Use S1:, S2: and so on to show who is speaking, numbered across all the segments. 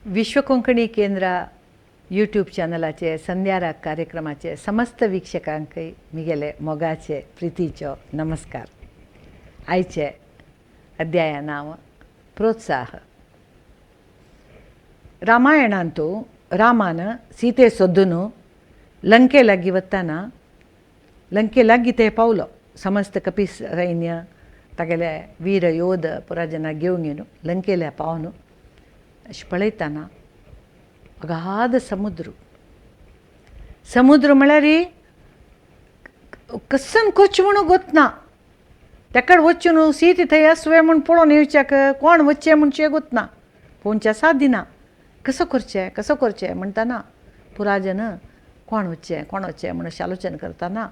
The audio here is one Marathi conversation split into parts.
S1: विश्व कोंकणी केंद्र यूट्यूब चॅनलाचे संध्यारा कार्यक्रमाचे समस्त वीक्षकांक मिगेले मोगाचे प्रितीचो नमस्कार. आयचे अध्याय नाव प्रोत्साह. रामायणांतू रामान सीते सोद्दून लंके लग्गी वत्ताना लंके लग्गी ते पावलो. समस्त कपी सैन्य तगेले वीर योध पुरा जन घेवन येवन लंकेल्या पावन अशें पळयतना अगाध समुद्र म्हळ्यार कसन कोच म्हणून गोतना. तेकड वचून सीते थंय आसवे म्हूण पळोवन येवच्याक कोण वच्चे म्हणचे गोतना. पोवच्या साथ दिना. कसो करचें म्हणटाना पुरा जन कोण वच्चे म्हणून आलोचन करतना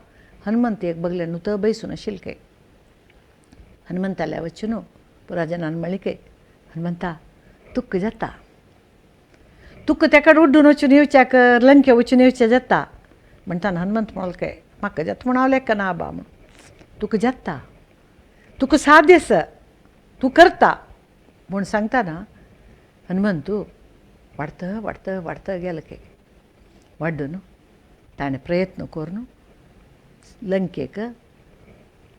S1: हनुमंत एक बगले नुत बैसून आशिल्ले. हनुमंताल्या वचून पुरा जनान म्हणलें हनुमंता तुक्क जाता, तुक्क तेकड उड्डून वचून येवच्याक लंके वचून येवचें जाता म्हणटाना हनुमंत म्हणलें म्हाका जाता म्हूण हांव लेक्क ना बा म्हूण. तुका जाता, तुका साध्य आसा, तूं करता म्हूण सांगतना हनुमंतू वाडत गेले. वाडून ताणें प्रयत्न करून लंकेक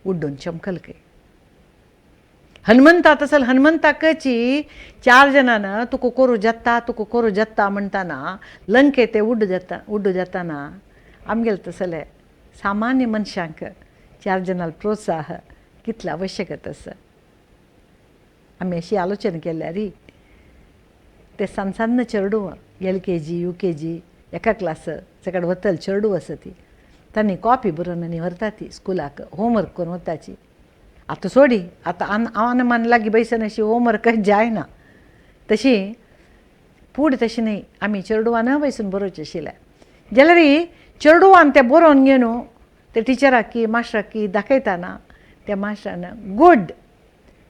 S1: उड्डून चमकले. हनुमंता तसल हनुमंताकची 4 जनान तुका करूं जाता म्हणटाना लंके ते उड्ड जाताना आमगेले तसले सामान्य मनशांक 4 जनाल प्रोत्साह कितलो आवश्यक आसा. आमी अशी आलोचना केल्यार ते सन्न चेडूं LKG UKG एका क्लास तेकड वतल चेडूं आसा ती तांणी कॉपी बरोवन आनी व्हरता ती स्कुलाक होमवर्क करून वताची. आतां सोडी आतां आन मन लागीं बैसन अशी होमवर्कच जायना तशी फूड तशी न्ही. आमी चेडवान बैसून बरोवचें आशिल्लें जाल्यार चेडवान तें बरोवन घेवन ते टिचराक मास्टराक दाखयतना त्या मास्टरान गूड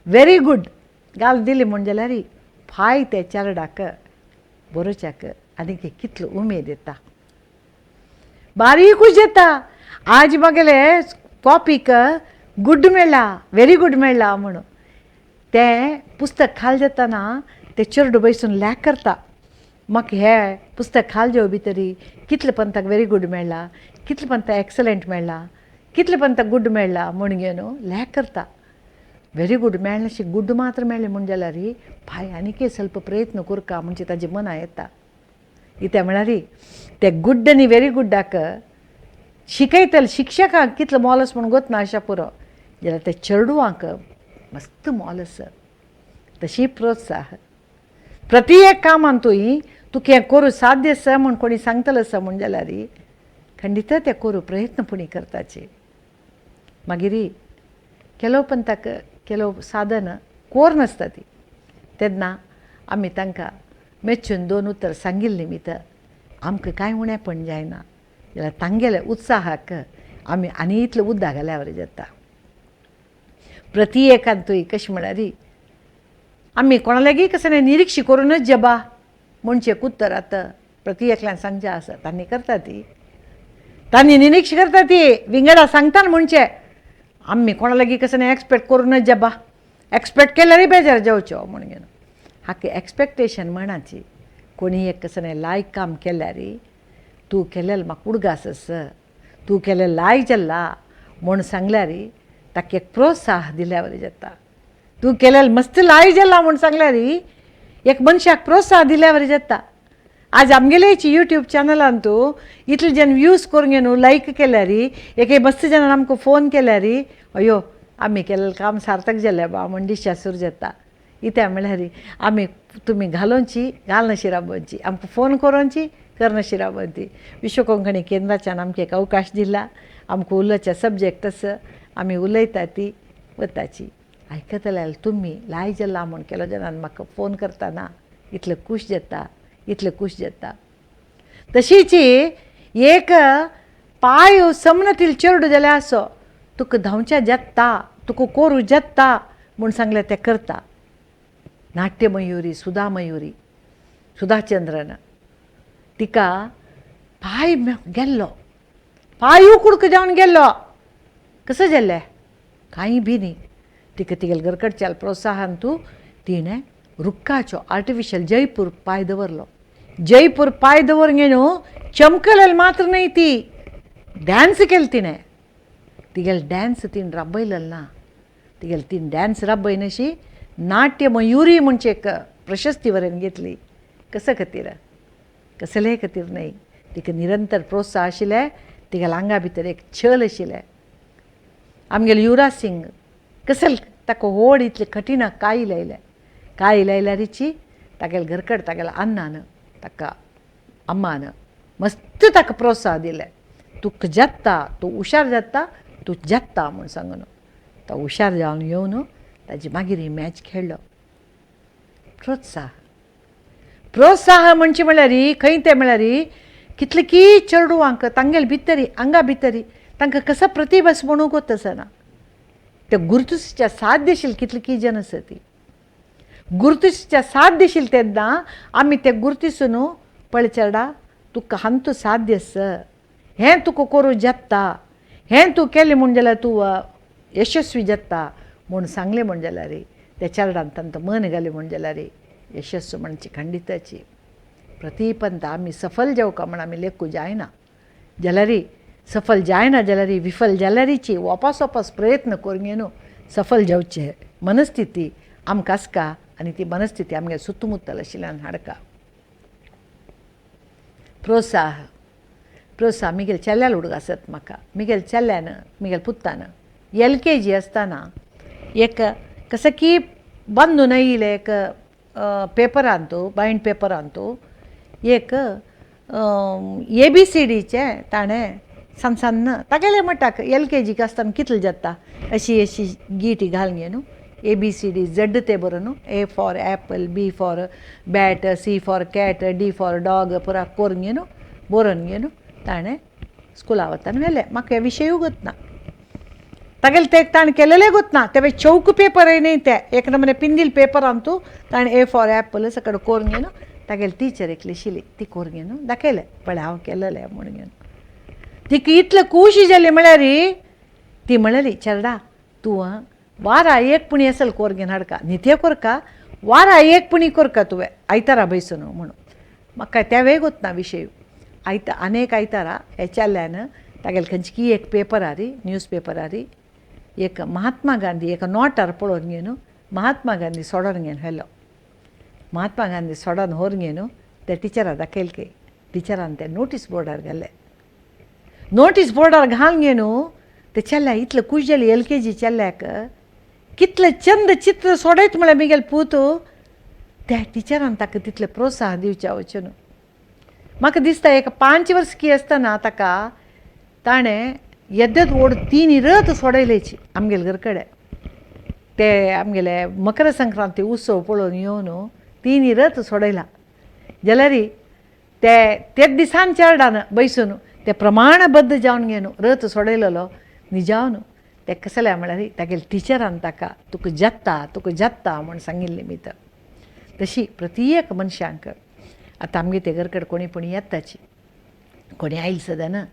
S1: व्हेरी गूड घाल दिली म्हण जाल्यार फाय त्या चेडाक बरोवच्याक आनीक कितलो उमेद येता, बारीकूच येता. आज म्हगेले कॉपीक गुड मेळ्ळा, व्हेरी गूड मेळ्ळा म्हणून तें पुस्तक खाल जातना ते चेडूं बैसून लॅक करता. म्हाका हें पुस्तक खाल जेव भितरी कितले पंताक व्हेरी गूड मेळ्ळा, कितले पंताक एक्सलंट मेळ्ळा, कितले पंताक गूड मेळ्ळा म्हूण घेवन लॅक करता. व्हेरी गूड मेळनाशी गूड मात्र मेळ्ळें म्हूण जाल्यार भाय आनीक ಸ್ವಲ್ಪ प्रयत्न करका म्हणजे ताजें मना येता. कित्याक म्हळ्यार ते गूड आनी व्हेरी गूडाक शिकयतले शिक्षकाक कितलो मोल आसा म्हूण गोतना अशा पुरो जाल्यार ते चेडवांक मस्त मोल आसा. तशी प्रोत्साह प्रति एक कामांतूय तुका हें करूं साध्य आसा म्हूण कोणी सांगतलो आसा म्हूण जाल्यार खंडीत तें करूं प्रयत्नपणी करताचे. मागीर केलो पंताक केलो साधन कोर नासता ती तेन्ना आमी तांकां मेच्चून 2 उतर सांगिल्ले निमित्त आमकां कांय उणेंपण जायना जाल्यार तांगेले उत्साहाक आमी आनी इतलो उद्दा घाल्या वरी जाता. प्रति एकांतूय कशें म्हळ्यार आमी कोणा लागीं कसं निरीक्षी करूनच जबा म्हणचे उत्तर आतां प्रति एकल्यान सांगचें आसा तांणी करता ती तांणी निरीक्ष करता ती विंगडा सांगता म्हणचे आमी कोणा लागीं कसं एक्सपेक्ट करूनच जबा एक्सपेक्ट केल्यारय बेजार जावच्यो म्हूण घेवन हाका एक्सपेक्टेशन म्हणाची. कोणी एक कसं लायक काम केल्यार तूं केलेलें म्हाका उडगास आसा, तूं केलें लायक जाल्ला म्हूण सांगल्यार ताका एक प्रोत्साह दिल्या वरी जाता. तूं केलेलें मस्त लायक जाल्ला म्हूण सांगल्यार एक मनशाक प्रोत्साह दिल्या वरी जाता. आज आमगेलेची यूट्यूब चॅनलांतू इतले जन व्यूज करून घेवन लायक केल्यार एक मस्त जनान आमकां फोन केल्यार अयो आमी केलेलें काम सार्थक जालें बा म्हूण दिश्या सुरू जाता. कित्याक म्हळ्यार आमी तुमी घालोवची घालनाशी राबोवची, आमकां फोन करोवची करनाशी राबोवची. विश्व कोंकणी केंद्राच्यान आमकां एक अवकाश दिला. आमकां उलोवचे सब्जेक्ट आसा आमी उलयता ती वताची. आयकतल्यार तुमी लायक जाल्ला म्हूण केलो जनान म्हाका फोन करतना इतलें खूश जाता. तशीच एक पाय समनतील चेडूं जाल्यार आसो तुका धांवचें जाता, तुका करूं जाता म्हूण सांगलें तें करता. नाट्यमयुरी सुधाचंद्रन तिका पाय गेल्लो, पाय उकडूक जावन गेल्लो. कसं जालें कांय बी न्ही. तिका तिगेले घरकडच्याल प्रोत्साहन तूं तिणें रुक्काचो आर्टिफिशियल जयपूर पांय दवरलो. जयपूर पांय दवरून चमकलेल मात्र नाही ती डॅन्स केली तिने. तिगेल डॅन्स तीन राबयलेल ना. तिगेल तीन डॅन्स राबयन अशी नाट्य मयुरी म्हणचे एक प्रशस्ती वरेन घेतली. कसं खातीर कसले खातीर नाही. तिका निरंतर प्रोत्साह आशिल्ले. तिगेल्या आंगा भितर एक छल आशिल्ले. आमगेले युवराज सिंग कसल ताका व्हड इतले कठीण काळी लायले. काळी लायल्यारीची तागेले घरकड तागेल्या अन्नान ताका अम्मान मस्त ताका प्रोत्साह दिले. तूं जत्ता तूं हुशार जाता तूं जत्ता म्हूण सांगून तो हुशार जावन येवन ताजी मागीर ही मॅच खेळ्ळो. प्रोत्साह प्रोत्साह म्हणचे म्हळ्यार खंय ते म्हळ्यार कितले की चेडवांक तांगेले भितरी आंगा भितरी तांकां कसो प्रतिभास म्हणूंक वचना. ते गुरुतुच्या साथ दिशील कितले की जन आसा ती गुरुतुच्या साथ दिशील तेन्ना आमी ते गुरुतीसून पळय चेडा तुका हांतू साध्य आस हें तुका करूं जत्ता हें तूं केलें म्हण जाल्यार तूं यशस्वी जाता म्हूण सांगलें म्हण जाल्यार त्या चेडवान तांकां मन घालें म्हण जाल्यार यशस्वी म्हणची खंडिताची प्रतिपंत आमी सफल जावका म्हण आमी लेखू जायना जाल्यार सफल जायना जाल्यार विफल जाल्यारीची वापस प्रयत्न करून सफल जावचे मनस्थिती आमकां आसका आनी ती मनस्थिती आमगे सुತ್ತमुत्तल आशिल्ल्यान हाडका. प्रोत्साह प्रोत्साह मिगेल चेल्ल्याल हुडगो आसत म्हाका. मिगेल चेल्ल्यान मिगेल पुत्तान LKG आसतना एक कसं की बांदून येयले एक पेपरान तूं बायंड पेपरान तूं एक ABCDचे ताणें सान्न तागेले म्हणटाक LKG आसतना कितले जाता अशी गीटी घालून न्हू ABCD Z ते बरोवन A for Apple B for bat C for cat D for dog पुरा करून बरोवन ताणें स्कुला वताना व्हेलें. म्हाका हे विशय गोत ना तागेले ते ताणें केलेले गोत ना. ते चौक पेपरय न्ही ते एक नंबर पिंदील पेपरान तूं ताणें A फॉर एप्पल सकड करून तागेले टिचर एक लिशिल्ली ती करून दाखयलें पळय हांव केलेलें म्हणून. तिका इतलें खुशी जाली म्हळ्यार ती म्हणली चेडा तूं वारा एक पुणी असल कोरगेन हाडका नित्य कोरका वारा एक पुणी कोरका तुवें आयतारा बसून म्हणून. म्हाका त्या वेळ गोत ना विशय. अनेक आयतारा हे चेल्ल्यान तागेले खंयची एक पेपरारी न्यूज पेपरारी एक महात्मा गांधी एक नोटार पळोवन महात्मा गांधी सोडोन व्हेलो. महात्मा गांधी सोडोन व्हरून त्या टिचराक दाखयले. टिचरान ते नोटीस बोर्डार घाले. नोटीस बोर्डार घालून ते चेल्ल्या इतलें खूश जाली LKG चेल्ल्याक कितलें चंद चित्र सोडयत म्हळ्यार मिगेल पूत त्या टिचरान ताका तितलें प्रोत्साहन दिवचें वचून. म्हाका दिसता एक 5 वर्स आसतना ताका ताणें येद्दत व्हड 3 रथ सोडयलेची आमगेले घरकडे. ते आमगेले मकर संक्रांती उत्सव पळोवन येवन 3 रथ सोडयला जाल्यार तेच दिसान चेडवान बसून ते प्रमाणबद्ध जावन रथ सोडयलेलो न्ही जावन ते कसले म्हळ्यार तागेले टिचरान ताका तुका जत्ता म्हूण सांगिल्लें मी तर. तशी प्रत्येक मनशांक आतां आमगे ते घरकडे कोणी पण येताची कोणी आयली सदां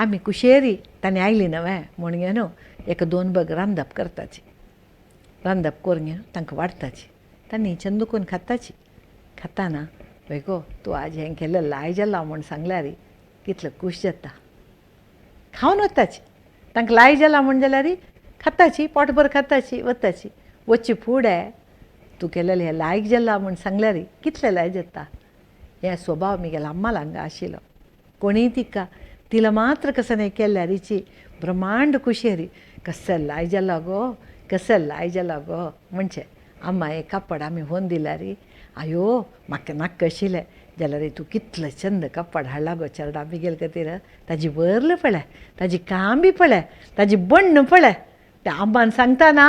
S1: आमी कुशेरी ताणें आयली नवे म्हूण एक 2 बग रांदप करताची. रांदप करून तांकां वाडटाची. तांणी चंदुकून खाताची. खाताना पळय गो तूं आज हें केलें लाय जाला म्हूण सांगल्यार कितलें खूश जाता. खावन वताची. तांकां लाय जाला म्हण जाल्यार खाताची पोटभर खाताची वताची. वच्चे फुडें तूं केलेलें हें लायक जाला म्हूण सांगल्यार कितलें लाय जाता. हे स्वभाव मिगेल्या अम्माल हांगा आशिल्लो. कोणीय तिला मात्र कसं नाही केल्यारीची ब्रह्मांड कुशेरी कसल लाय जाला गो म्हणचे अम्मा एक कापड आमी व्होन दिल्यार आयो म्हाका नाक आशिल्लें जाल्यार तूं कितलें चंद कापड हाडला गो चेडा मिगेल खातीर. ताजी बरल पळय ताजी काम बी पळय ताजी बण्ण पळय. त्या अम्मान सांगतना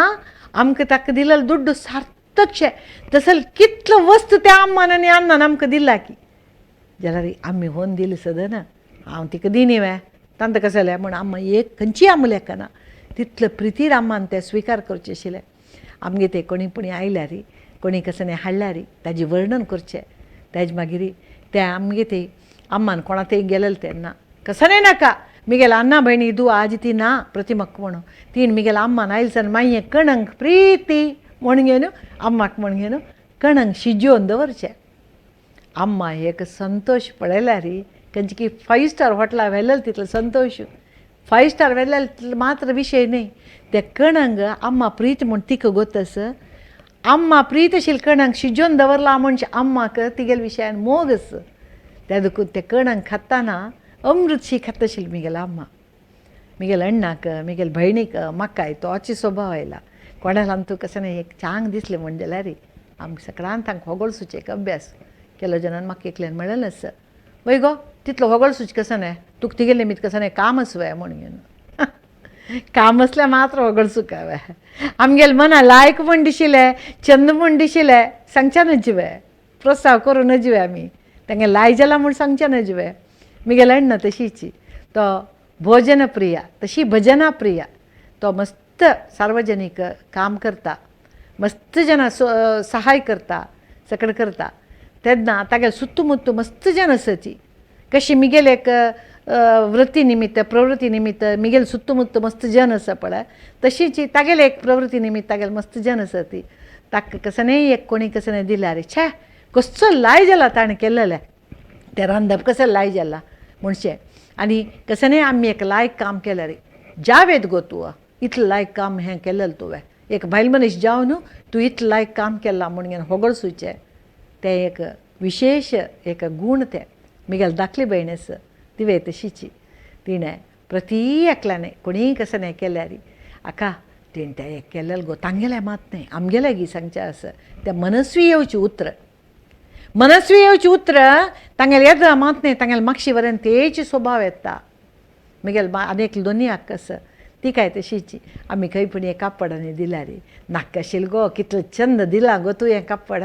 S1: आमकां ताका दिलेलो दुड्ड सार्थकशें तसल कितलो वस्तू त्या अम्मान आनी अन्नान आमकां दिला की जाल्यार आमी व्होन दिली सदन हांव तिका दिनी तांत कसलें म्हूण अम्मा एक खंयची आमकां लेखना तितलो प्रितीर अम्मान तें स्विकार करचें आशिल्लें. आमगे ते कोणी पुणी आयल्यार कोणी कसं हाडल्यार ताजें वर्णन करचें. तेज मागीर ते आमगे ते अम्मान कोणा थंय गेलेलें तेन्ना कसं नाका मिगेल अण्णा भयणी दू आज ती ना प्रतिमक म्हणून तीन मिगेल अम्मान आयलसन माये कणंक प्रीती म्हण अम्माक म्हण कणंक शिजोवन दवरचें. अम्मा एक संतोष पळयला री खंयची की 5 स्टार हॉटेलां व्हेलेले तितलो संतोष. 5 स्टार व्हेलेले मात्र विशय न्ही, ते कणंक अम्मा प्रीत म्हूण तिका गोतस. अम्मा प्रीत आशिल्ले कणंक शिजोवन दवरला म्हणजे अम्माक तिगेले विशयान मोगस. त्या देखून ते कणंक खाताना अमृतशी खाता आशिल्ली मिगेल अम्मा. मिगेल अण्णाक, मिगेल भयणीक, म्हाकाय तोच स्वभाव आयला. कोणाला तूं कशें एक चांग दिसलें म्हणजे जाल्यार रे आमकां सगळ्यांत तांकां होगळ एक अभ्यास केलो जनान म्हाका एकल्यान म्हणलेलें आसा, वय गो तितलो होगळ सुच कसं न्हय, तुका तिगेले निमित्त कसं न्हय काम आसवय म्हणून. काम असल्यार मात्र होगळ सुकावय. आमगेले मना लायक म्हण दिशिल्लें, चंद म्हण दिशिल्लें सांगच्या नजवे, प्रोत्साह करूं नजवे आमी. तांगे लाय जाला म्हूण सांगच्या नजवे. मिगेल अण्णा तशीची, तो भोजन प्रिया तशी भजना प्रिया. तो मस्त सार्वजनीक काम करता, मस्त जना सहाय करता, सकड करता. तेन्ना तागे सुತ್ತमुत्त मस्त जन आसाची. कशी मिगेल एक वृत्ती निमित्त प्रवृत्ती निमित्त मिगेल सुತ್ತमुत्त मस्त जन आसा पळय, तशीची तागेले एक प्रवृत्ती निमित्त तागेले मस्त जन आसा ती. ताका कसनय एक कोणी कसनय दिल्या रे छे कसो लाय जाला ताणें केल्लेलें तें रांदप कसं लाय जाला म्हणचें. आनी कसनय आमी एक लायक काम केलें रे, जावेद गो तूं इतलें लायक काम हें केलेलें तुवें, एक बायल मनीस जावन तूं इतलें लायक काम केलां म्हणून होगळ सुचें. तें एक विशेष एक गूण तें. मिगेल धाकली भयण आसा तिवे तशीची. तिणें प्रती एकल्याने कोणीय कसं हें केल्यार आका तिणें तें हें केलेलें गो, तांगेलें मात न्हय आमगेलें गी सांगचें आसा. तें मनस्वी येवची उतर, मनस्वी येवची उतर तांगेले येद मात न्हय, तांगेले मागशी वरेन तेची स्वभाव येता. मिगेल आनीक दोनीयाक आसा ती काय तशीची. आमी खंय पूण हें कापडांनी दिल्या रे, नाका आशिल्लें गो कितलो चंद दिला गो तूं हें कापड,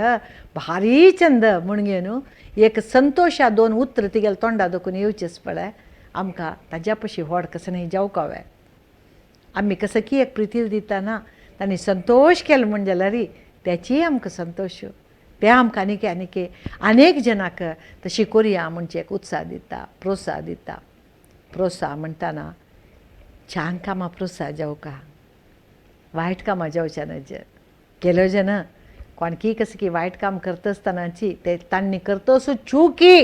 S1: भारी चंद म्हणगे न्हू. एक संतोशा 2 उतर तिगेले तोंडा दुखून येवचेच पळय, आमकां ताज्या पशी व्हड कसं न्हय जावकावय. आमी कसं की एक प्रिती दितना तांणी संतोश केलो म्हणजे जाल्यार त्याची आमकां संतोश. तें आमकां आनीक जनाक तशी कोरया म्हणचे एक उत्साह दिता, प्रोत्साह दिता. प्रोत्साह म्हणटाना छान कामां प्रोत्साह जावका, वायट कामां जावच्या नज. केलो जन कोणकी कसं की वायट काम करता आसतनाची ते तांणी करता असो चुकी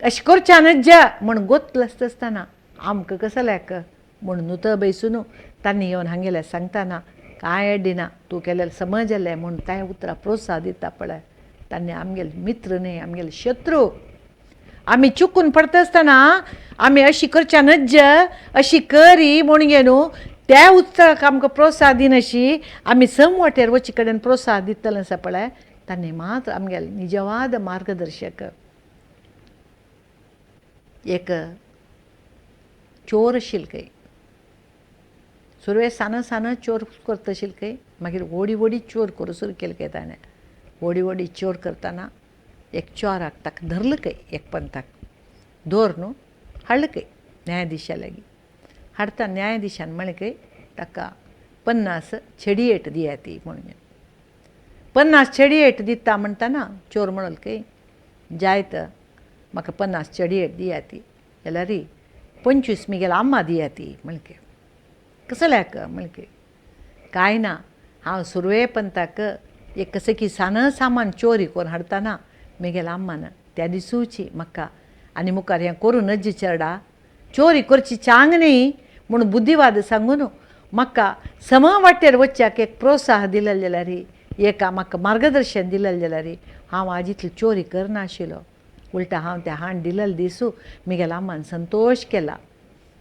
S1: अशें करच्या नज म्हण गोतल आसतना आमकां कसं लायक म्हणून नुत बैसून तांणी येवन हांगेले सांगतना कांय अड्डिना, तूं केलेलें समज जालें म्हणून कांय उतरां प्रोत्साह दिता पळय. तांणी आमगेले मित्र न्हय आमगेले शत्रू. आमी चुकून पडटा आसतना आमी अशी करच्या नज, अशी करी म्हणगे न्हू त्या उतराक आमकां प्रोत्साह दिनाशी आमी समवटेर वचे कडेन प्रोत्साह दितले आसा पळय, तांणी मात्र आमगेले निजवाद मार्गदर्शक. एक चोर आशिल्लो खंय, सुरवेळ साना चोर करता आशिल्लो खंय, मागीर वोडी चोर करूं सुरू केलें खंय ताणें. वोडी चोर करतना एक चोराक ताका धरलो खंय, एक पंथाक धर न्हू हाडलो खंय न्यायाधीशा लागीं. हाडटा न्यायाधीशान म्हळें खंय ताका 50 छडयेट दिया ती म्हणून. 50 छडयेट दिता म्हणटाना चोर म्हणलो खंय जायत म्हाका 50 छडयेट दिया ती, जाल्यार 25 मिगेल अम्मा दिया ती म्हणलें. कसं लायक म्हणलें कांय ना, हांव सुरवे पंथाक एक कसं की सामान चोरी करून हाडटाना मिगेल अम्मान त्या दिसूची म्हाका आनी मुखार हें करूं नज चेडा, चोरी करची चांग न्ही म्हणून बुद्धीवाद सांगून म्हाका सम वाटेर वच्च्याक एक प्रोत्साह दिलें जाल्यार एका म्हाका मार्गदर्शन दिलें जाल्यार हांव आज इतली चोरी करनाशिल्लो. उलटा हांव त्या हाण दिलेले दिसू मिगेल अम्मान संतोष केला.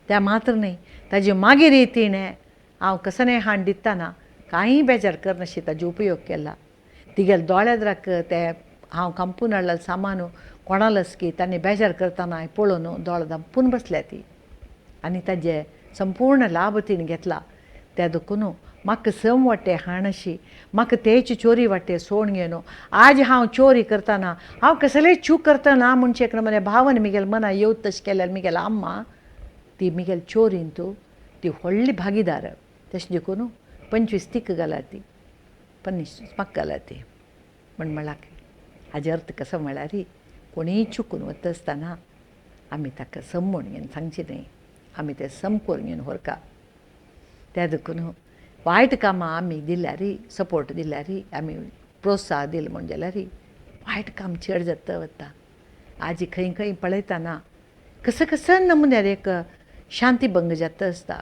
S1: त्या मात्र न्ही ताजे मागीर तिणें हांव कसं न्हय हाण दितना कांय बेजार करनाशी ताजो उपयोग केला. तिगेले दोळ्याद्राक तें हांव कांपून हाडलेलें सामान कोणालस की तांणी बेजार करतना पळोवन दोळ धांपून बसल्या ती आनी ताजे संपूर्ण लाभ तिणें घेतला. त्या देखून म्हाका सम वाटे हाण अशी म्हाका तेची चोरी वाटे सोड घेवन आज हांव चोरी करतना हांव कसलेय चूक करतना म्हणचे एक नमुने भावन मिगेल मना येवत तशें केल्यार मिगेल अम्मा ती मिगेल चोरीन तूं ती व्हडली भागीदार. तशें देखून 25 तिका घाला ती 50 म्हाका घाला ती म्हणला. हाजे अर्थ कसो म्हळ्यार कोणीय चुकून वता आसतना आमी ताका सम म्हूण घेवन सांगचें न्हय, आमी तें सम करून घेवन व्हरका. त्या देखून वायट कामां आमी दिल्यार सपोर्ट दिल्यार आमी प्रोत्साह दिल म्हण जाल्यार वायट काम चड जाता वता. आज खंय खंय पळयतना कसं कसं नमुन्यार एक शांतीभंग जाता आसता.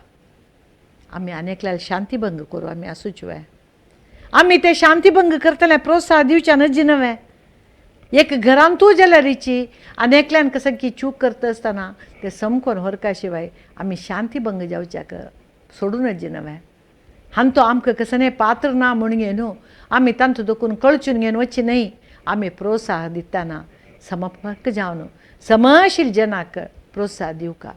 S1: आमी आनेकल्यार शांतीभंग करूं आमी आसूच वे. आमी ते शांतीभंग करतले प्रोत्साह दिवच्या नजी नवे. एक घरान तूं जाल्यार रिची आनेकल्यान कसं की चूक करता आसतना ते समकोन व्हरका शिवाय आमी शांतीभंग जावच्याक सोडूनच नवे. हांव तो आमकां कसं नाही पात्र ना म्हणून न्हू आमी तांतूं देखून कळचून घेवन वचची न्हय. आमी प्रोत्साह दितना समर्पक जावन समशील जनाक प्रोत्साह दिवका.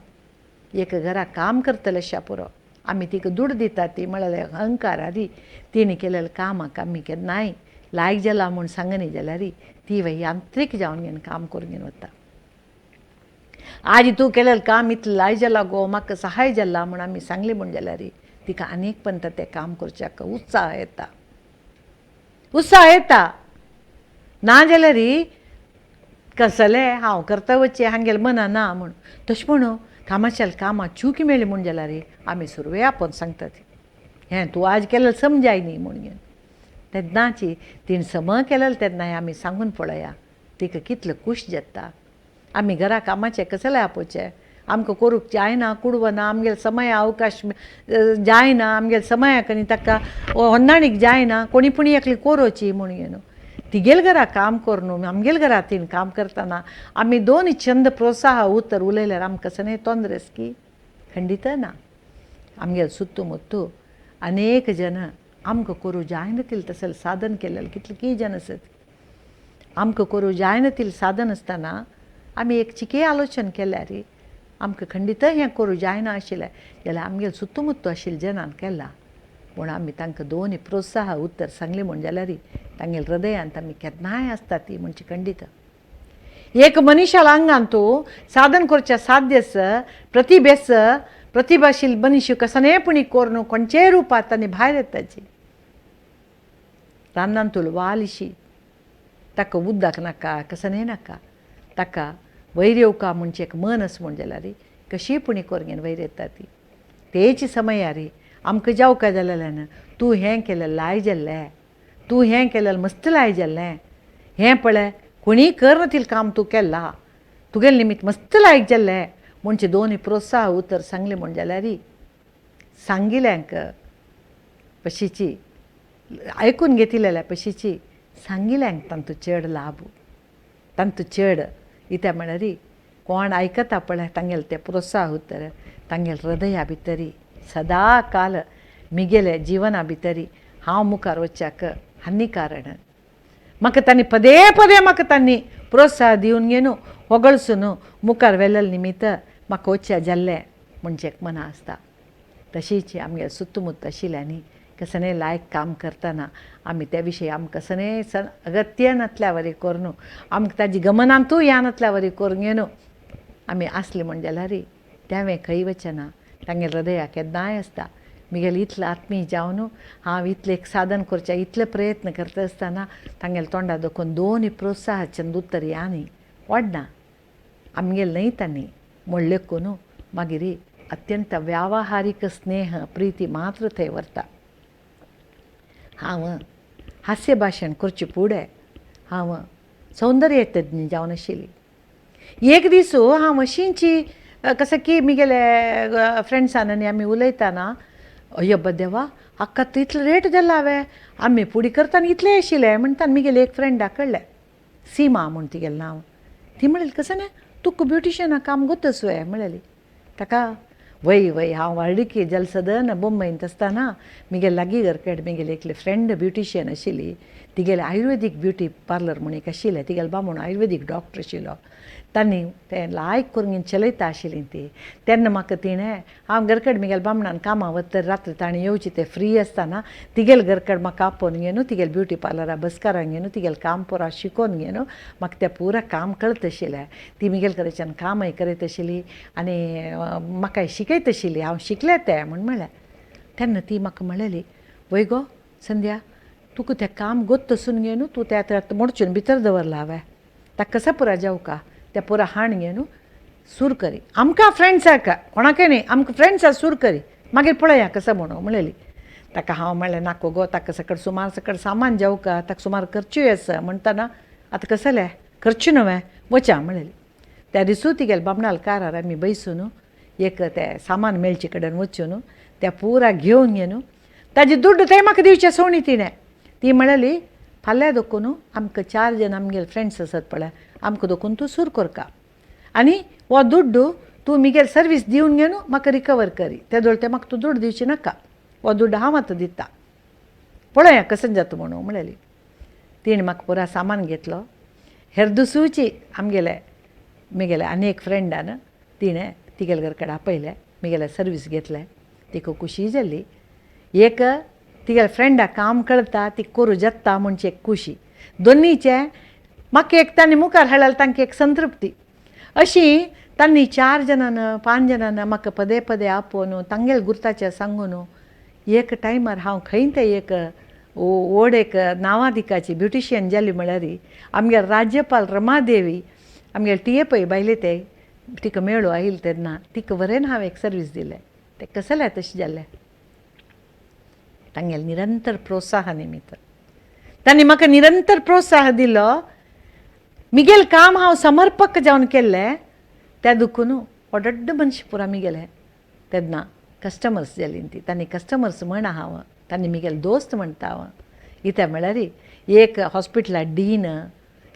S1: एक घरा काम करतले अशा पुरो आमी तिका दूड दिता ती म्हळ्यार अहंकार आदी तिणें केलेलें कामाक आमी केन्नाय लायक जाला म्हूण सांगनी जाल्यार ती वय यांत्रीक जावन घेवन काम करून घेवन वता. आज तूं केलेलें काम इतलें लायक जाला गो म्हाका सहाय जाला म्हूण आमी सांगली म्हूण जाल्यार तिका आनीक पंत तें काम करच्याक उत्साह येता. उत्साह येता ना जाल्यार कसलें हांव करता वचचें हांगेलें मना ना म्हूण तशें म्हणून कामाच्या कामां चूक मेळ्ळी म्हूण जाल्यार आमी सुरवे आपोवन सांगतात हें तूं आज केलें समजाय न्ही म्हणून. तेन्नाची तिणें सम केलेलें तेन्नाय आमी सांगून पळया तिका कितलें खूश जाता. आमी घरा कामाचें कसलें आपोवचें आमकां करूंक जायना कुडवं ना आमगेले समय अवकाश जायना आमगेले समयाक आनी ताका होन्नाणीक जायना कोणी पूण एकली कोरोची म्हणून तिगेल घरा काम करून आमगेल घरा तिणें काम करतना आमी दोन छंद प्रोत्साह उतर उलयल्यार आमकां कसं नाही तोंदरेस की खंडीत ना. आमगेले सुत्तमुत्तू अनेक जन आमकां करूं जायना तिल तसलें साधन केलेलें कितले की जन आसत. आमकां करूं जायना तिल साधन आसतना आमी एक चिके आलोचन केल्यार आमकां खंडीत हें करूं जायना आशिल्लें जाल्यार आमगेले सुत्तमुत्तू आशिल्ले जनान केलां पूण आमी तांकां दोन प्रोत्साह उतर सांगली म्हण जाल्यार तांगेले हृदयांत आमी केन्नाय आसता ती म्हणची खंडीत. एक मनशाला आंगान तूं साधन करचें साध्य प्रतिभेस प्रतिभाशील मनीस कसनेपणी करून खंयचेय रुपांत तांणी भायर येताची. रानांत तुला वालिशी ताका उदक नाका कसने नाका ताका वयर येवका म्हणचे एक मन आसा म्हण जाल्यार कशीपणी करून घेवन वयर येता ती. तेच समयार आमकां जावका जाल्यार तूं हें केलें लाय जाल्लें तूं हें केलें मस्त लाय जाल्लें हें पळय कोणी करना तिल काम तूं केलां तुगेले निमित्त मस्त लायक जाल्लें म्हणचे दोन प्रोत्साह उतर सांगले म्हण जाल्यार सांगिल्यांक पशीची आयकून घेतिल्ल्या पशीची सांगिल्यांक तांतूं चड लाभ तांतूं चड इत्या म्हळ्यार कोण आयकता पळय तांगेले ते प्रोत्साह उतर तांगेले हृदया भितर सदा काल मिगेले जिवना भितर हांव मुखार वचच्याक हानी कारण म्हाका तांणी पदे पदे म्हाका तांणी प्रोत्साह दिवन घेवन होगळसून मुखार व्हेलेले निमित्त म्हाका वचचें जाल्लें म्हणचे एक मना आसता. तशीच आमगे सुत्तमुत्त आशिल्ल्यांनी कसने लायक काम करतना आमी त्या विशयी आमकां कसने अगत्य नातल्या वरी करून आमकां ताजी गमनांतूय या नातल्या वरी करून घेवन आमी आसली म्हण जाल्यार तें खंय वचना तांगेले हृदया केन्नाय आसता. मिगेल इतलें आत्मीय जावन हांव इतलें एक साधन करचें इतले प्रयत्न करता आसतना तांगेले तोंडा देखून दोन प्रोत्साह चंद उत्तर यानी वाडना आमगेले न्हय तांणी म्हण लेखून मागीर अत्यंत व्यावहारीक स्नेह प्रीती मात्र थंय व्हरता. हांव हास्य भाशण करचे फुडें हांव सौंदर्य तज्ञ जावन आशिल्ली. एक दीस हांव अशींची कसं की मिगेले फ्रेंड्सान आनी आमी उलयतना अय्यब्बा देवा हाका तो इतलो रेट जाला हांवें आमी फुडें करतना इतलें आशिल्लें म्हणटा मिगेले एक फ्रेंडाक कळ्ळें सीमा म्हूण तिगेलें नांव. ती म्हणली कसं न्हय तुका ब्युटिशियना काम गोतस वय म्हणलेली ताका वय वय हांव वाळडिकी जलसदन मुंबयंत आसतना मिगेले लागीं घरकडेन मिगेले एकले फ्रेंड ब्युटिशियन आशिल्ली तिगेले आयुर्वेदीक ब्युटी पार्लर म्हूण एक आशिल्लें तिगेले बाबूण आयुर्वेदीक डॉक्टर आशिल्लो तांणी तें लायक करून घेवन चलयता आशिल्लीं ती. तेन्ना म्हाका तिणें हांव घरकडेन मिगेले बामणान कामां वता रात्री ताणें येवची तें फ्री आसतना तिगेले घरकडेन म्हाका आपोवन घेवन तिगेले ब्युटी पार्लरा बसकारांक घेवन तिगेलें काम पुरो शिकोवन घेवन म्हाका तें पुरा काम कळत आशिल्लें. ती मिगेले कडच्यान कामय करीत आशिल्ली आनी म्हाकाय शिकयत आशिल्ली हांव शिकलें तें म्हूण म्हणलें. तेन्ना ती म्हाका म्हणलेली वय गो संध्या तुका तें काम गोत्त दसून घेवन तूं त्या मोडचून भितर दवरला हांवें ताका कसा पुरा जावका तें पुरा हाण घेवन सूर करी आमकां फ्रेंड्साक कोणाकय न्ही आमकां फ्रेंड्साक सूर करी मागीर पळया कसं म्हणून म्हणलेली. ताका हांव म्हणलें नाको गो ताका सकट सुमार सकट सामान जेवका ताका सुमार खर्चूय आसा म्हणटाना आतां कसं जालें खर्च न्हय वचा म्हणलें त्या दिसूच तिगेले बामणाल कारार आमी बसून एक तें सामान मेळचे कडेन वचून त्या पुरा घेवन न्ही ताजी दुड्ड तें म्हाका दिवचें सोणी तिणें ती म्हणली फाल्यां दोकून आमकां 4 जण आमगेले फ्रेंड्स आसात पळय आमकां दोकून तूं सूर करता आनी हो दुड्ड तूं मिगेल सर्वीस दिवन घेवन म्हाका रिकवर करी ते दोळ ते म्हाका तूं दुड्ड दिवची नाका हो दुड्ड हांव आतां दिता पळोवया कसं जाता म्हणून म्हणलेली तिणें म्हाका पुरा सामान घेतलो हेर दुसूची मिगेले आनी एक फ्रेंडान तिणें तिगेले घर कडेन आपयलें मिगेले सर्वीस घेतलें तिका खुशी जाली एक तिगेले फ्रेंडाक काम कळटा ती करूं जेता म्हणची एक खुशी दोनीचे म्हाका एक तांणी मुखार हाडलें तांकां एक संतृप्ती अशी तांणी 4 जणांन 5 जणांन म्हाका पदे पदे आपोवन तांगेले गुर्ताचें सांगून एक टायमार हांव खंय ते एक व्हड एक नांवाधिकाची ब्युटिशियन जाली म्हळ्यार आमगेले राज्यपाल रमादेवी आमगेले टी ए पै बायले ते तिका मेळूं आयिल्ले तेन्ना तिका बरें हांव एक सर्वीस दिलें तें कशें जालें तशें जालें तांगेले निरंतर प्रोत्साहा निमित्त तांणी म्हाका निरंतर प्रोत्साह दिलो मिगेल काम हांव समर्पक जावन केल्लें त्या दुखून व्हडड्ड मनशां पुरो आमी गेले तेन्ना कस्टमर्स जालीं ती तांणी कस्टमर्स म्हणा हांव तांणी मिगेल दोस्त म्हणटा हांव कित्याक म्हळ्यार एक हॉस्पिटला डीन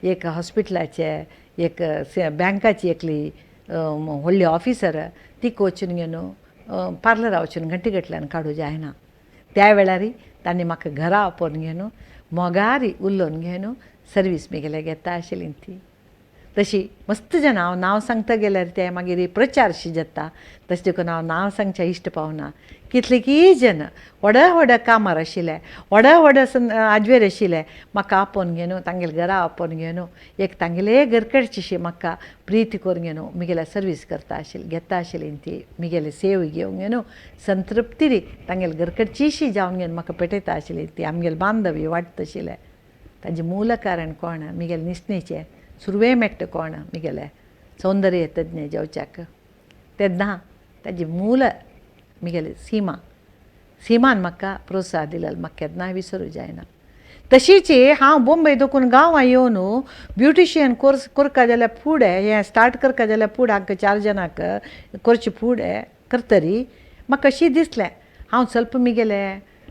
S1: एक हॉस्पिटलाचे एक बँकाची एकली व्हडली ऑफिसर ती वचून घेवन पार्लरा वचून घंटेगटल्यान काडूं जायना त्या वेळार तांणी म्हाका घरा आपोवन घेवन मोगारी उलोवन घेवन सर्वीस मिगेले घेता आशिल्लीं ती तशी मस्त जाणां हांव नांव सांगता गेल्यार ते मागीर प्रचारशी जाता तशें देखून हांव नांव सांगचें इश्ट पावना कितलेकी जन व्हड कामार आशिल्ले व्हड आजवेर आशिल्ले म्हाका आपोवन घेवन तांगेले घरा आपोवन घेवन एक तांगेले घरकडचीशी म्हाका प्रीती करून घेवन मिगेले सर्वीस करता आशिल्ली घेता आशिल्लीं ती मिगेले सेव घेवन घेवन संतृप्ती तांगेले घरकडचीशी जावन घेवन म्हाका पेटयता आशिल्ली ती आमगेले बांधव्य वाडत आशिल्लें ताजें मूल कारण कोण मिगेले निसणेचें सुरवे मेकटे कोण मिगेले सौंदर्य तज्ञ जावच्याक तेन्ना ताजी मूल मिगेले सिमान म्हाका प्रोत्साह दिलेलो म्हाका केन्नाय विसरूं जायना तशीच हांव बॉम्बे दोकून गांवां येवन ब्युटिशियन कोर्स करता जाल्यार फुडें हें स्टार्ट करता जाल्यार फुडें हांकां 4 जणांक करचे फुडें करतरी म्हाका अशी दिसलें हांव ಸ್ವಲ್ಪ मिगेले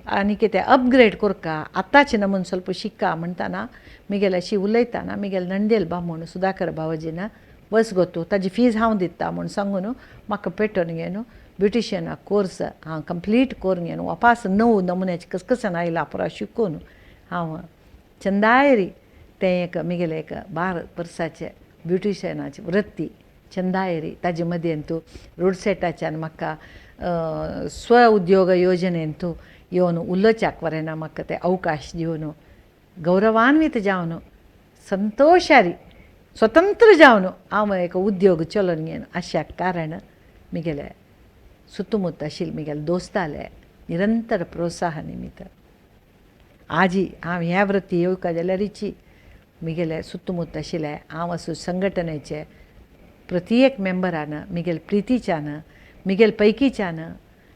S1: आनी कितें अपग्रेड करता आतांचे नमून ಸ್ವಲ್ಪ शिक्का म्हणटाना मिगेले अशी उलयताना मिगेले नंदेल बामण सुदाकर बाबाजीन बस गो तूं ताजी फीज हांव दिता म्हूण सांगून म्हाका पेटोवन घेवन ब्युटिशियना कोर्स हांव कंप्लीट करून घेवन वापस 9 नमुन्याचे कसकसन आयला पुरो शिकून हांव चंदायरी तें एक मिगेले एक 12 वर्साचे ब्युटिशियनाची वृत्ती चंदायरी ताजे मदें तूं रोडसेटाच्यान म्हाका स्व उद्योग योजनेन तूं येवन उलोवच्याक वरेना म्हाका ते अवकाश दिवन गौरवान्वित जावन संतोशारी स्वतंत्र जावन हांव एक उद्योग चलोवन घेवन अशा कारण मिगेले सुತ್ತಮುತ್ತ आशिल्ले मिगेले दोस्ताले निरंतर प्रोत्साह निमित्त आजी हांव ह्या वृत्ती येवका जाल्यारीची मिगेले सुತ್ತಮುತ್ತ आशिल्ले हांव असो संघटनेचे प्रत्येक मेंबरान मिगेल प्रितीच्यान मिगेल पैकीच्यान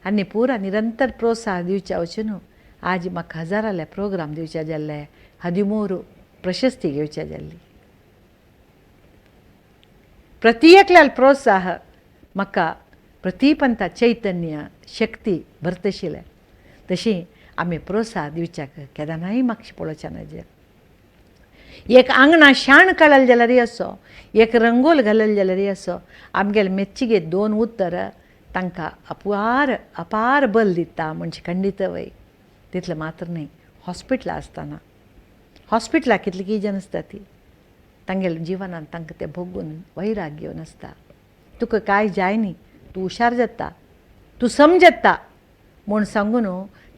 S1: आनी पुरा निरंतर प्रोत्साह दिवचे वचून आज म्हाका हजाराले प्रोग्राम दिवचे जाल्ले 13 प्रशस्ती घेवचे जाल्ली प्रत्येकल्याल प्रोत्साह म्हाका प्रतीपंता चैतन्य शक्ती भरतशिल्ले तशी आमी प्रोत्साह दिवच्याक केदांनाय म्हाका पळोवचें नजेर एक आंगणा शाण काडलें जाल्यारय असो एक रंगोल घाललें जाल्यारय असो आमगेले मेच्चीगे 2 उत्तर तांकां अपार बल दिता म्हणजे खंडित वय तितलें मात्र न्ही हॉस्पिटलां आसतना हॉस्पिटलां कितलीं जन आसता ती तांगेले जिवनांत तांकां तें भोगून वैराग घेवन आसता तुका कांय जाय न्ही तूं हुशार जाता तूं समजता म्हूण सांगून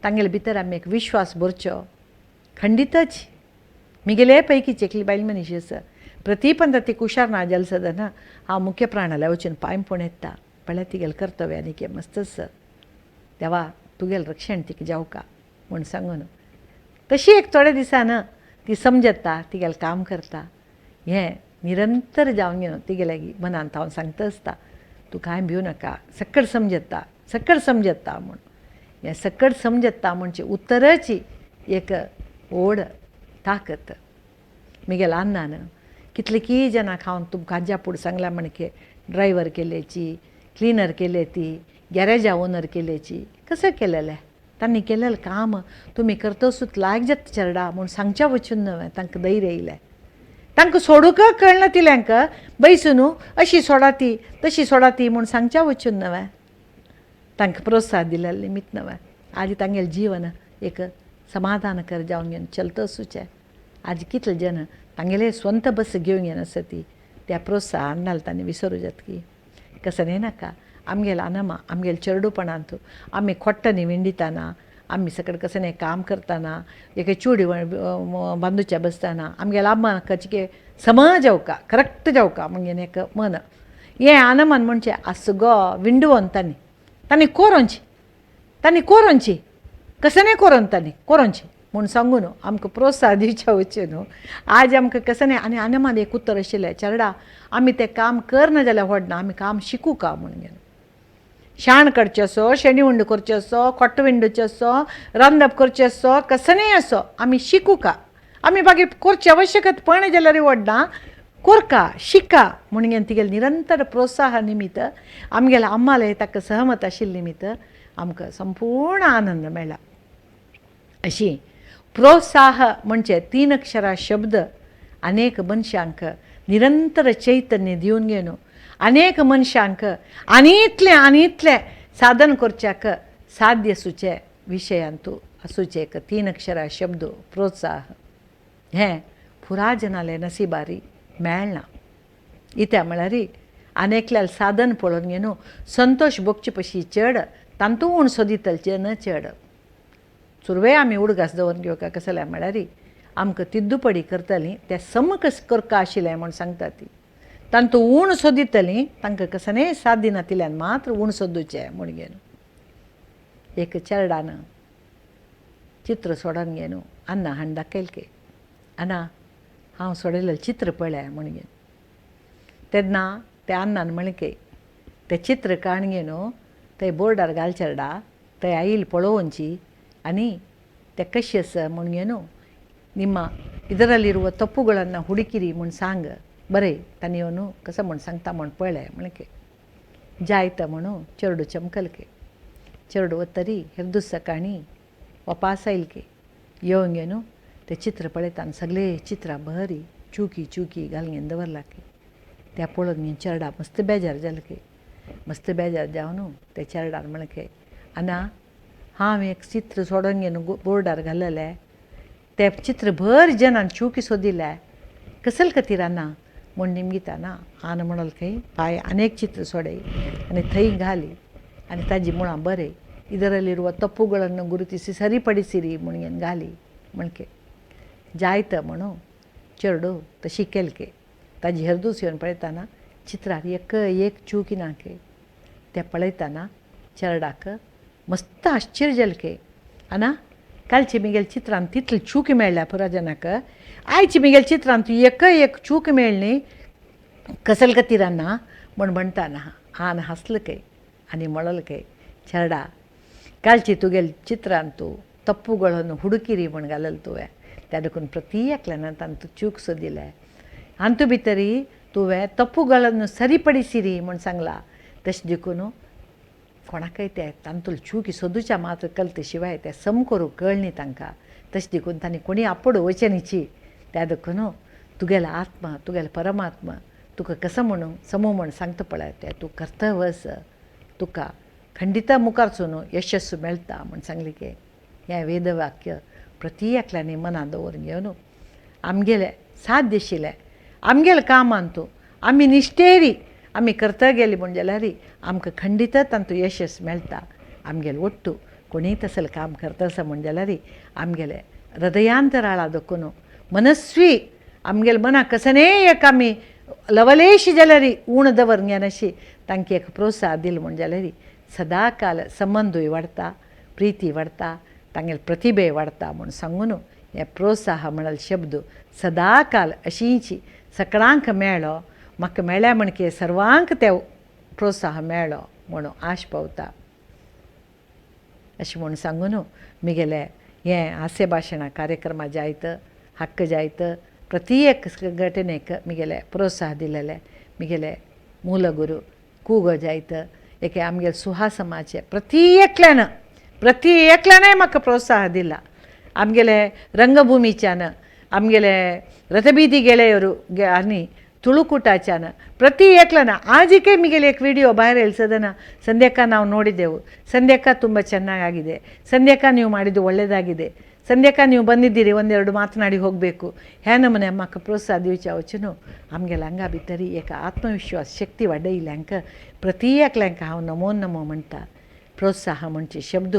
S1: तांगेले भितर आमी एक विश्वास भरचो खंडितच मिगेले पैकीची एकली बायल मनीस आसा प्रतीपंत ती हुशार ना जाल सदना हांव मुख्य प्राणालय वचून पांयपूण येता पळय तिगेलें कर्तव्य आनी कितें मस्त आसा देवा तुगेलें रक्षण तिका जावका म्हूण सांगून तशी एक थोडे दिसान ती समजता तिगेलें काम करता हें निरंतर जावन घेवन तिगेले मनांत हांव सांगता आसता तूं कांय भिवू नाका सक्कड समजता म्हूण हें सकट समजता म्हणजे उत्तराची एक ओढ ताकत म्हगेल्या अन्नान कितले की जनाक हांव तुमकां हाज्या फुडें सांगलां म्हणके ड्रायव्हर केलेची क्लिनर केले ती गॅरेजा ओनर केलेची कसं केलेलें तांणी केलेलें काम तुमी करतसूच लायक जाता चेडा म्हूण सांगच्या वचून न्हय तांकां धैर्य येयलें तांकां सोडूंक कळना तिल्यांक बैसून अशी सोडा ती तशी सोडा ती म्हूण सांगच्या वचून न्हय तांकां प्रोत्साहन दिलेलें निमित्त न्हय आज तांगेलें जीवन एक समाधानकर जावन घेवन चलतसूचें आज कितले जन तांगेले स्ವಂತ बस घेवन घेवन आसा ती त्या प्रोत्साहन नाल्या तांणी विसरूं जाता की कसं न्ही नाका आमगेलें अनमा आमगेलें चेडूपणांत आमी खोट्टांनी विंडिताना आमी सकट कसं नाही काम करताना एक चूडी बांदूच्या बसताना आमगेलें अम्मा कचिके सम जावका करेक्ट जावका म्हण एक मन हें अनमान म्हणजे आसगो विंडोवन तांणी कोरोंची कसं नाही कोरोन तांणी कोरोंची म्हूण सांगून आमकां प्रोत्साहन दिवच्या वचून न्हू आज आमकां कसं नाही आनी अनमान एक उत्तर आशिल्लें चेडा आमी तें काम करना जाल्यार व्हडना आमी काम शिकूं का म्हूण घेवन शाण करचें असो शेणी उंड करचें असो खोट्ट विंडोचें असो रांदप करचें असो कसं नाही असो आमी शिकूं का आमी बाकी करचें आवश्यकत पळय जाल्यार व्हडना कोरका शिका म्हूण घेवन तिगेलें निरंतर प्रोत्साहन निमित्त आमगेल्या अम्माले ताका सहमत आशिल्ले निमित्त आमकां संपूर्ण आनंद मेळ्ळा अशी प्रोत्साह म्हणजे 3 अक्षरा शब्द अनेक मनशांक निरंतर चैतन्य दिवन घेवन अनेक मनशांक आनी इतलें साधन करच्याक साध्य आसूचे विशयांतू आसूचे एक 3 अक्षरा शब्द प्रोत्साह हें पुरा जनाले नसिबारी मेळना इत्या म्हळ्यार अनेकल्या साधन पळोवन घेवन संतोष भोगचे पशी चड तांतू उण सोदितलचे न चड सुरवे आमी उडगास दवरून घेवका कसं जाल्यार म्हळ्यार आमकां तिद्दूपडी करतलीं तें सम कस करका आशिल्लें म्हूण सांगता ती तांतू उण सोदितलीं तांकां कसं न्ही साथ दिना तिल्यान मात्र उण सोदूचें म्हूण घेवन एक चेडणान चित्र सोडून घेवन अन्ना हाण दाखयलें अन्ना हांव सोडयलें चित्र पळय म्हूण घेवन तेन्ना त्या अन्नान म्हणलें तें चित्र काण घेवन थंय बोर्डार घाल चेडा थंय आयिल्ल पळोवनची आनी तें कशें आसा म्हूण घेवन ನಿಮ್ಮ ಇದರಲ್ಲಿರುವ ತಪ್ಪುಗಳನ್ನು ಹುಡುಕಿರಿ म्हूण सांग बरें तांणी येवन कसं म्हूण सांगता म्हूण पळय म्हणके जायत म्हणून चेडू चमकलके चेडू वतरी हिरदूस सकाळी वापास आयलके येवन घेवन तें चित्र पळयताना सगळे चित्रां बरी चुकी घालून घेवन दवरलाके त्या पळोवन घेवन चेडा मस्त बेजार जालके मस्त बेजार जावन त्या चेडान म्हणके आना हांव एक चित्र सोडून घेवन बोर्डार घाललेलें तें चित्र भर जनान चुकी सोदिल्ले कसले खातीर अन्ना म्हूण निमगिताना आन म्हणलें पाय अनेक चित्र सोडय आनी थंय घाली आनी ताजी मुळां बरें ಇದರಲ್ಲಿರುವ ತಪ್ಪುಗಳನ್ನು ಗುರುತಿಸಿ ಸರಿಪಡಿಸಿರಿ म्हूण घेवन घाली म्हणके जायत म्हणून चेडू तशी केलके ताजी हरदूस येवन पळयताना चित्रार एक चूक नाके तें पळयताना चेडाक मस्त आश्चर्य जालके आना कालचे मिगेल चित्रांत तितले चूक मेळ्ळ्या पुरा जनाक आयचे मिगेल चित्रांत एक चूक मेळ्ळी कसले खातीर अन्ना म्हूण म्हणटाना आन हांसलके आनी म्हणलें चेडा कालची तुगेल चित्रांत तूं तಪ್ಪುಗಳನ್ನು ಹುಡುಕಿರಿ म्हूण घाललें तुवें त्या देखून प्रती एकल्यान तांतू चूक सोदिले अंतू भितरी तुवें तಪ್ಪುಗಳನ್ನು सरीपडिसिरी म्हूण सांगला तशें देखून कोणाकय ते तांतूल चुकी सोदूच्या मात्र कलते शिवाय ते सम करूंक कळनी तांकां तशें देखून तांणी कोणी आपूड वचनीची त्या देखून तुगेलो आत्मा तुगेलो परमात्मा तुका कसं म्हणून समो म्हूण सांगता पळय तें तूं कर्तव्यस तुका खंडित मुखारसून यशस्सू मेळटा म्हूण सांगलें की हें वेदवाक्य प्रती एकल्यानी मनांत दवरून घेवन आमगेलें साध्य आशिल्लें आमगेलें कामांत आमी निश्टेरी आमी करता गेली म्हूण जाल्यार आमकां खंडित तांतू यशस मेळटा आमगेलें ಒಟ್ಟು कोणीय तसलें काम करता आसा म्हूण जाल्यार आमगेलें हृदयांतराळा दखून मनस्वी आमगेलें मनाक कसने एक आमी लवलेशी जाल्यार उण दवरून घेन अशी तांकां एक प्रोत्साह दिलो म्हूण जाल्यार सदा काल संबंदूय वाडटा प्रिती वाडटा तांगेले प्रतिभे वाडटा म्हूण सांगून हे प्रोत्साह म्हणल शब्द सदा काल अशींच सकळांक मेळ्ळो म्हाका मेळ्ळ्या म्हणके सर्वांक ते प्रोत्साह मेळ्ळो म्हणून आश पावता अशें म्हूण सांगून म्हगेलें हें हास्य भाशणां कार्यक्रम जायत हक्क जायत प्रत्येक घटनेक म्हगेलें प्रोत्साह दिलेलें म्हगेलें मूलगुरू कूगो जायत एके आमगेले सुहासमाचे प्रत्येकल्यान म्हाका प्रोत्साह दिला आमगेले रंगभुमीच्यान आमगेले रथबीदी ಗೆಳೆಯರು आनी ತುಳುಕೂಟಚಾನ ಪ್ರತಿಯೇಕ್ಲನ ಆಜಿಕೆ ಮಿಗೆಲೆ एक ವಿಡಿಯೋ ಬಾಯರ್ ಎಲ್ಸದನ ಸಂಧ್ಯಾಕ ನಾವು ನೋಡಿದೆವು ಸಂಧ್ಯಾಕ ತುಂಬ ಚೆನ್ನಾಗಿದೆ ಸಂಧ್ಯಾಕ ನೀವು ಮಾಡಿದ್ದು ಒಳ್ಳೆಯದಾಗಿದೆ ಸಂಧ್ಯಾಕ ನೀವು ಬಂದಿದ್ದೀರಿ ಒಂದೆರಡು ಮಾತನಾಡಿ ಹೋಗಬೇಕು ಹ್ಯಾ ನಮ್ಮನೆ ಅಮ್ಮಕ್ಕ ಪ್ರೋತ್ಸಾಹ दिवच्यावचून आमगेले हांगा भितर एक आत्मविश्वास शक्ती वाडयल्यांक प्रत्येकल्यांक हांव नमो नमो म्हणटा प्रोत्साह म्हणचे शब्द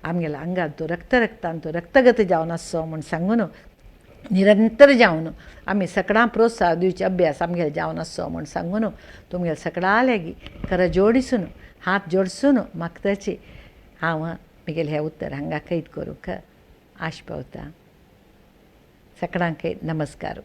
S1: आमगेल्या आंगात तो रक्तांतो रक्तगत जावन आसो म्हूण सांगून निरंतर जावन आमी सगळां प्रोत्साह दिवचे अभ्यास आमगेले जावन आसो म्हूण सांगून तुमगेले सगळ्या लेगी खरा जोडिसून हात जोडसून मागताची हांव म्हगेलें हें उत्तर हांगा कैद करूंक आश पावता सगळ्यांक नमस्कार.